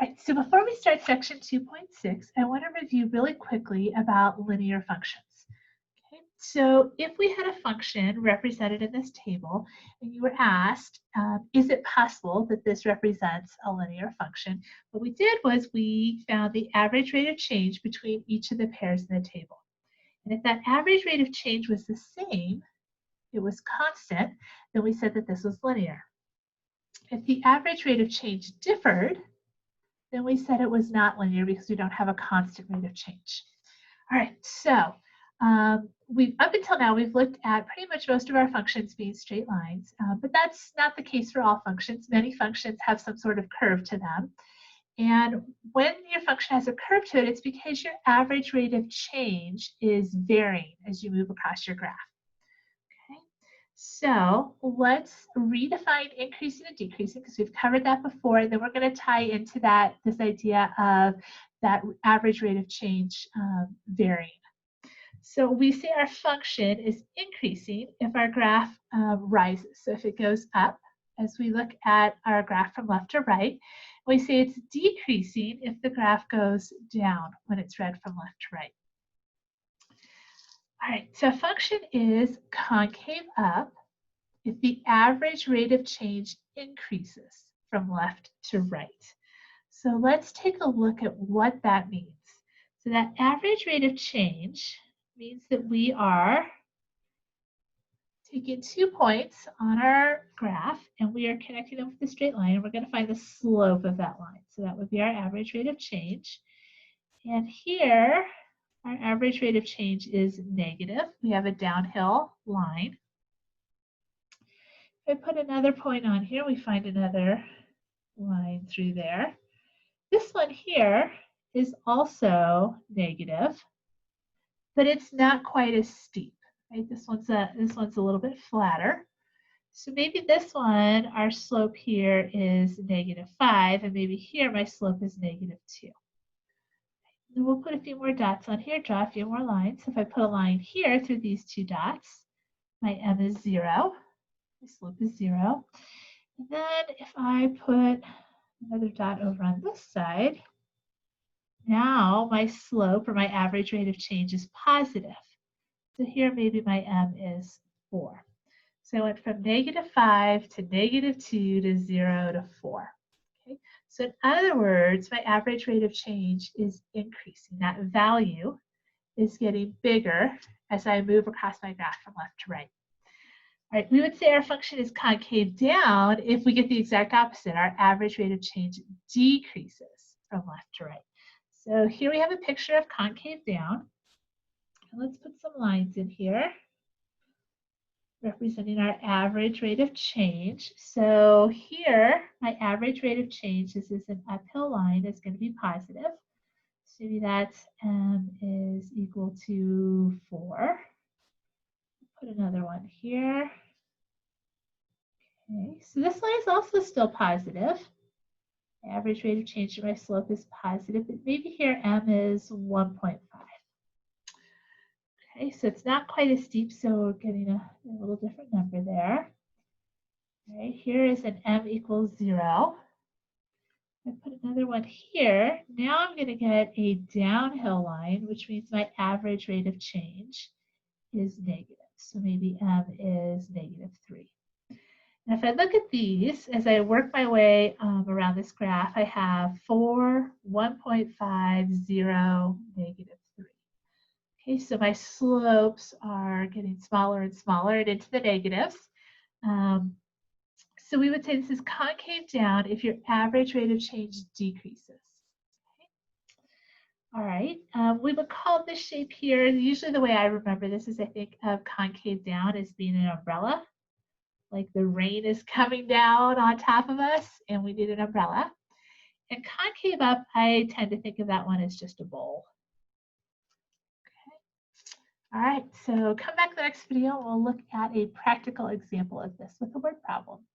All right, so before we start section 2.6, I want to review really quickly about linear functions. Okay, so if we had a function represented in this table, and you were asked, is it possible that this represents a linear function? What we did was we found the average rate of change between each of the pairs in the table. And if that average rate of change was the same, it was constant, then we said that this was linear. If the average rate of change differed, then we said it was not linear because we don't have a constant rate of change. All right, so up until now, we've looked at pretty much most of our functions being straight lines, but that's not the case for all functions. Many functions have some sort of curve to them. And when your function has a curve to it, it's because your average rate of change is varying as you move across your graph. Okay, so let's redefine increasing and decreasing because we've covered that before. And then we're going to tie into that this idea of that average rate of change varying. So we say our function is increasing if our graph rises. So if it goes up, as we look at our graph from left to right, we say it's decreasing if the graph goes down when it's read from left to right. All right, so a function is concave up if the average rate of change increases from left to right. So let's take a look at what that means. So that average rate of change means that we are taking 2 points on our graph and we are connecting them with a straight line, and we're going to find the slope of that line. So that would be our average rate of change. And here, our average rate of change is negative. We have a downhill line. If I put another point on here, we find another line through there. This one here is also negative, but it's not quite as steep. Right? This one's a little bit flatter. So maybe this one, our slope here is -5, and maybe here my slope is -2. And we'll put a few more dots on here, draw a few more lines. So if I put a line here through these 2 dots, my m is 0, my slope is 0. And then if I put another dot over on this side, now my slope or my average rate of change is positive. So here maybe my m is 4. So I went from -5 to -2 to 0 to 4. Okay? So in other words, my average rate of change is increasing. That value is getting bigger as I move across my graph from left to right. All right, we would say our function is concave down if we get the exact opposite. Our average rate of change decreases from left to right. So here we have a picture of concave down. And let's put some lines in here representing our average rate of change. So here, my average rate of change, this is an uphill line, is going to be positive. So maybe that m is equal to 4. Put another one here. Okay, so this line is also still positive. The average rate of change to my slope is positive, but maybe here m is 1.5. Okay, so it's not quite as steep, so we're getting a little different number there. All right, here is an m equals 0. I put another one here. Now I'm going to get a downhill line, which means my average rate of change is negative. So maybe m is -3. And if I look at these, as I work my way around this graph, I have 4, 1.5, 0, -3. Okay, so my slopes are getting smaller and smaller and into the negatives. So we would say this is concave down if your average rate of change decreases. Okay. All right, we would call this shape here, usually the way I remember this is I think of concave down as being an umbrella. Like the rain is coming down on top of us and we need an umbrella. And concave up, I tend to think of that one as just a bowl. All right, so come back to the next video and we'll look at a practical example of this with a word problem.